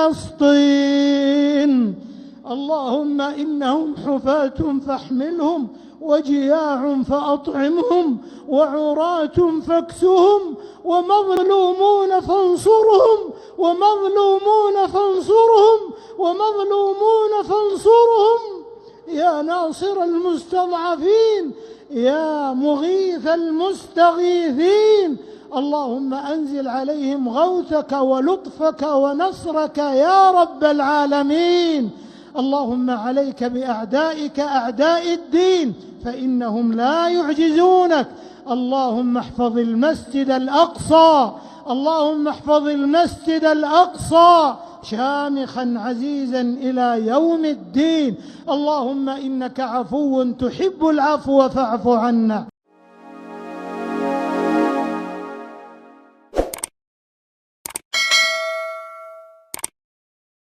فلسطين. اللهم إنهم حفاة فاحملهم، وجياع فأطعمهم، وعراة فاكسهم، ومظلومون فانصرهم، ومظلومون فانصرهم، ومظلومون فانصرهم. يا ناصر المستضعفين، يا مغيث المستغيثين، اللهم أنزل عليهم غوثك ولطفك ونصرك يا رب العالمين. اللهم عليك بأعدائك أعداء الدين، فإنهم لا يعجزونك. اللهم احفظ المسجد الأقصى، اللهم احفظ المسجد الأقصى شامخا عزيزا إلى يوم الدين. اللهم إنك عفو تحب العفو فاعف عنا.